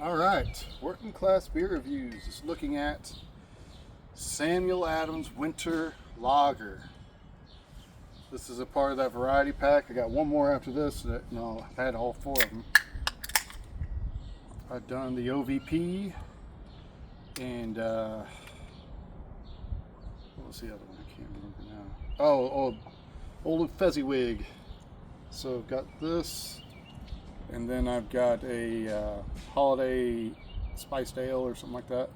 All right, working class beer reviews. Just looking at Samuel Adams Winter Lager. This is a part of that variety pack. I got one more after this. No, I've had all four of them. I've done the OVP and what was the other one? I can't remember now. Oh, Old Fezziwig. So I've got this. And then I've got a holiday spiced ale or something like that.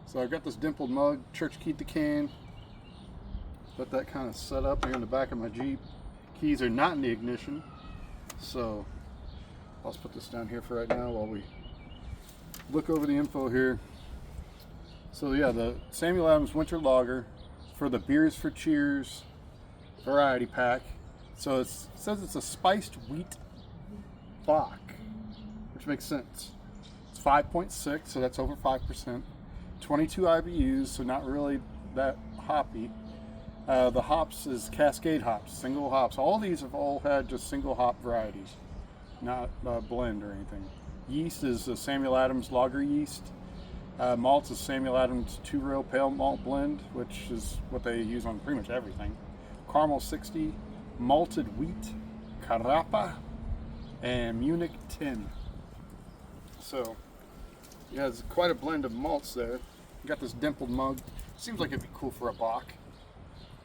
So I've got this dimpled mug, Church Key the can. Got that kind of set up here in the back of my Jeep. Keys are not in the ignition. So I'll just put this down here for right now while we look over the info here. So yeah, the Samuel Adams Winter Lager for the Beers for Cheers variety pack. So it says it's a spiced wheat Bock, which makes sense. It's 5.6, so that's over 5%. 22 IBUs, so not really that hoppy. The hops is Cascade hops, single hops. All these have all had just single hop varieties, not a blend or anything. Yeast is the Samuel Adams Lager yeast. Malts is Samuel Adams 2-row pale malt blend, which is what they use on pretty much everything. Caramel 60, malted wheat, Carafa, and Munich 10. So, yeah, it's quite a blend of malts there. You got this dimpled mug. Seems like it'd be cool for a Bock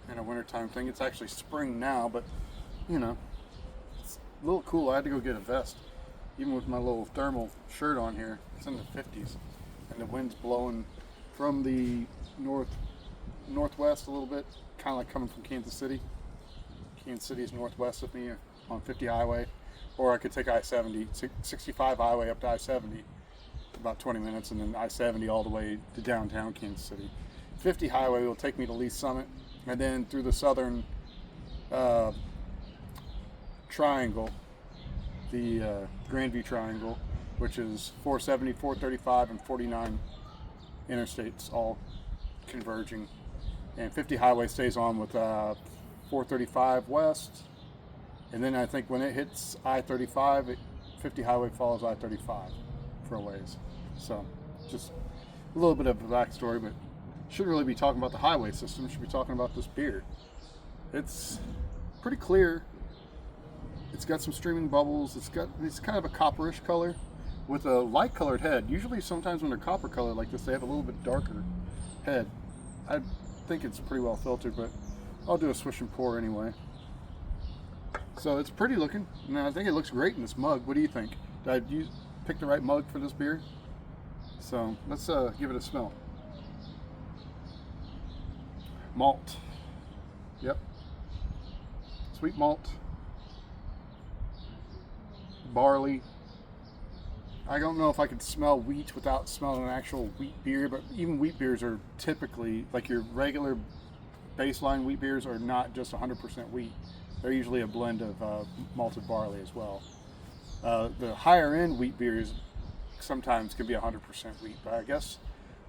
and a wintertime thing. It's actually spring now, but you know, it's a little cool. I had to go get a vest, even with my little thermal shirt on here. It's in the 50s, and the wind's blowing from the northwest a little bit, kind of like coming from Kansas City. Kansas City is northwest of me on 50 highway. Or I could take I-70, 65 highway up to I-70, about 20 minutes, and then I-70 all the way to downtown Kansas City. 50 highway will take me to Lee Summit, and then through the southern triangle, the Grandview Triangle, which is 470, 435, and 49 interstates all converging. And 50 highway stays on with 435 west. And then I think when it hits I-35, 50 highway follows I-35 for a ways. So just a little bit of a backstory, but shouldn't really be talking about the highway system. Should be talking about this beer. It's pretty clear. It's got some streaming bubbles. It's kind of a copperish color with a light colored head. Usually sometimes when they're copper colored like this, they have a little bit darker head. I think it's pretty well filtered, but I'll do a swish and pour anyway. So it's pretty looking, and I think it looks great in this mug. What do you think? Did I pick the right mug for this beer? So let's give it a smell. Malt. Yep. Sweet malt. Barley. I don't know if I could smell wheat without smelling an actual wheat beer, but even wheat beers are typically, like your regular baseline wheat beers are not just 100% wheat. They're usually a blend of malted barley as well. The higher end wheat beers sometimes can be 100% wheat, but I guess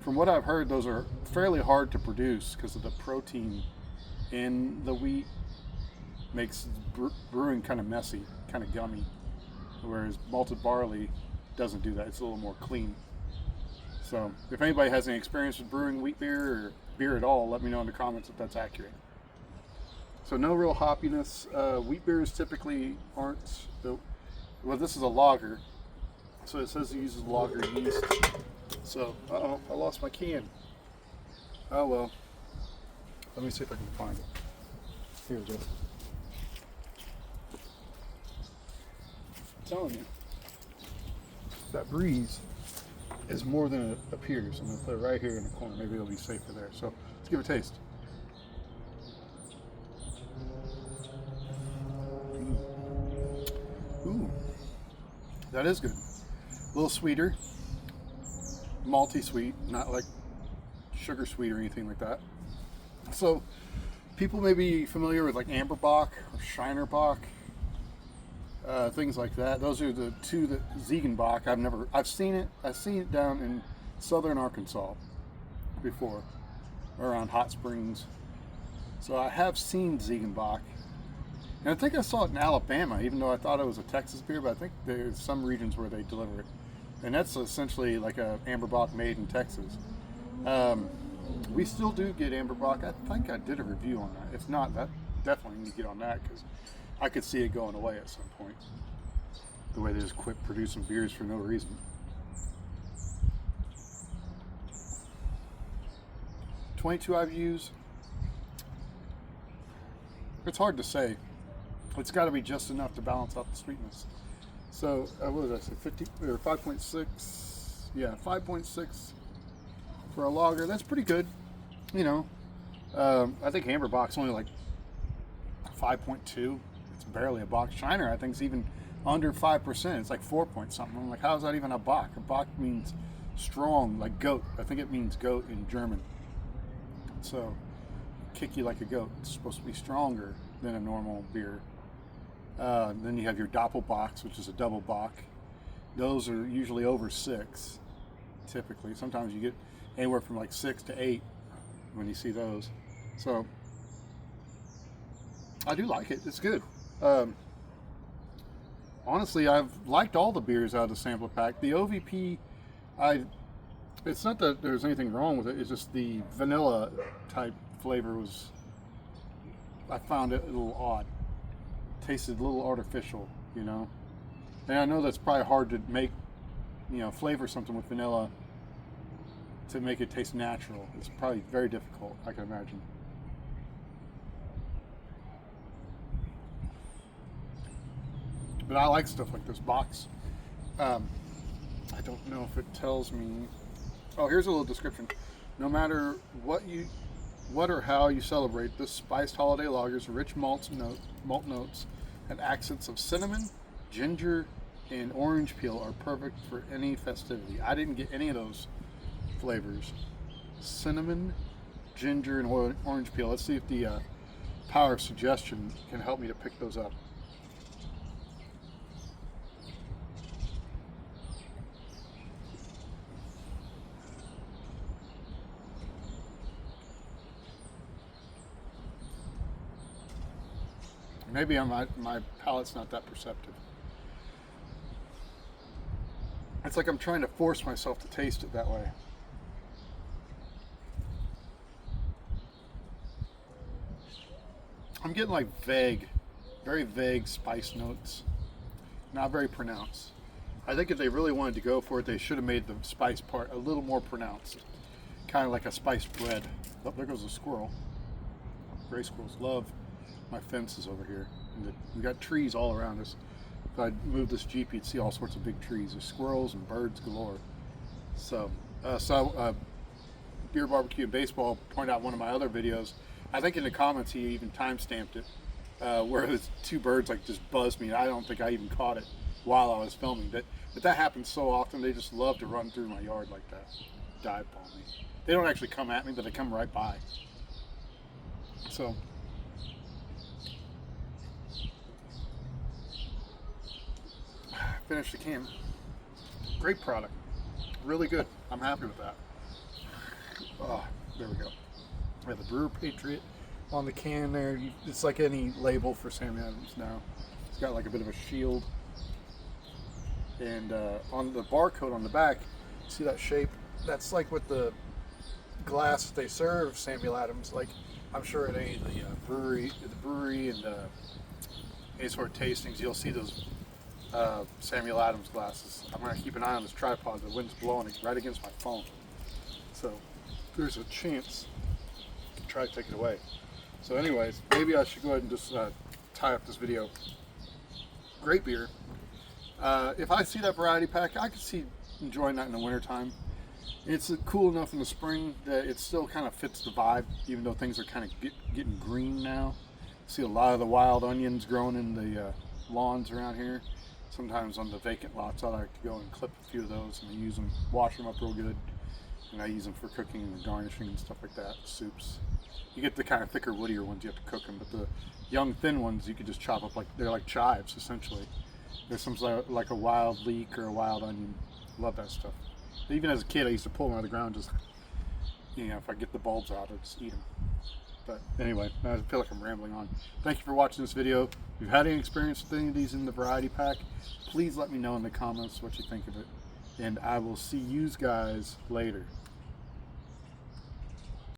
from what I've heard, those are fairly hard to produce because of the protein in the wheat. Makes brewing kind of messy, kind of gummy, whereas malted barley doesn't do that. It's a little more clean. So if anybody has any experience with brewing wheat beer or beer at all, let me know in the comments if that's accurate. So no real hoppiness. Wheat beers typically aren't. Well, this is a lager, so it says it uses lager yeast. So, uh-oh, I lost my can. Oh well. Let me see if I can find it. Here it is. I'm telling you, that breeze is more than it appears. I'm gonna put it right here in the corner. Maybe it'll be safer there. So let's give it a taste. Ooh, that is good. A little sweeter, malty sweet, not like sugar sweet or anything like that. So people may be familiar with like Amber Bock or Shiner Bock, things like that. Those are the two that Ziegenbock. I've seen it down in southern Arkansas before, around Hot Springs. So I have seen Ziegenbock. And I think I saw it in Alabama, even though I thought it was a Texas beer, but I think there's some regions where they deliver it. and that's essentially like a amber Bock made in Texas. We still do get amber Bock. I think I did a review on that. If not, that definitely need to get on that, because I could see it going away at some point. The way they just quit producing beers for no reason. .22 IBUs. It's hard to say. It's got to be just enough to balance out the sweetness. So what did I say? 50 or 5.6? Yeah, 5.6 for a lager. That's pretty good. You know, I think amber Bock's only like 5.2. It's barely a Bock. Shiner, I think, is even under 5%. It's like 4 point something. I'm like, how is that even a Bock? A Bock means strong, like goat. I think it means goat in German. So, kick you like a goat. It's supposed to be stronger than a normal beer. Then you have your Doppelbocks, which is a double Bock. Those are usually over 6, typically. Sometimes you get anywhere from like 6 to 8 when you see those. So, I do like it. It's good. Honestly, I've liked all the beers out of the sampler pack. The OVP, it's not that there's anything wrong with it. It's just the vanilla type flavor was, I found it a little odd. Tasted a little artificial, you know. And I know that's probably hard to make, you know, flavor something with vanilla to make it taste natural. It's probably very difficult, I can imagine. But I like stuff like this box. I don't know if it tells me. Oh, here's a little description. No matter what or how you celebrate, this spiced holiday lager's rich malt notes and accents of cinnamon, ginger, and orange peel are perfect for any festivity. I didn't get any of those flavors. Cinnamon, ginger, and orange peel. Let's see if the power of suggestion can help me to pick those up. Maybe my palate's not that perceptive. It's like I'm trying to force myself to taste it that way. I'm getting like vague, very vague spice notes. Not very pronounced. I think if they really wanted to go for it, they should have made the spice part a little more pronounced. Kind of like a spiced bread. Oh, there goes a squirrel. Gray squirrels love my fences over here. And we got trees all around us. If I moved this Jeep, you'd see all sorts of big trees. There's squirrels and birds galore. So, Beer, Barbecue, and Baseball pointed out one of my other videos. I think in the comments he even time-stamped it, where the two birds like just buzzed me. I don't think I even caught it while I was filming. But that happens so often. They just love to run through my yard like that, dive bomb me. They don't actually come at me, but they come right by. So. Finished the can. Great product. Really good. I'm happy with that. Oh, there we go. We have the Brewer Patriot on the can there. It's like any label for Sam Adams now. It's got like a bit of a shield. And on the barcode on the back, see that shape? That's like with the glass that they serve Samuel Adams. Like I'm sure at any of the brewery and any sort of tastings, you'll see those Samuel Adams glasses. I'm going to keep an eye on this tripod. The wind's blowing it right against my phone. So there's a chance to try to take it away. So anyways, maybe I should go ahead and just tie up this video. Great beer. If I see that variety pack, I could see enjoying that in the wintertime. It's cool enough in the spring that it still kind of fits the vibe, even though things are kind of getting green now. See a lot of the wild onions growing in the lawns around here. Sometimes on the vacant lots, I like to go and clip a few of those and use them, wash them up real good. And I use them for cooking and garnishing and stuff like that, soups. You get the kind of thicker, woodier ones, you have to cook them, but the young, thin ones, you can just chop up they're like chives, essentially. There's some like a wild leek or a wild onion. Love that stuff. Even as a kid, I used to pull them out of the ground, just, if I get the bulbs out, I'd just eat them. But anyway, I feel like I'm rambling on. Thank you for watching this video. If you've had any experience with any of these in the variety pack, please let me know in the comments what you think of it. and I will see you guys later.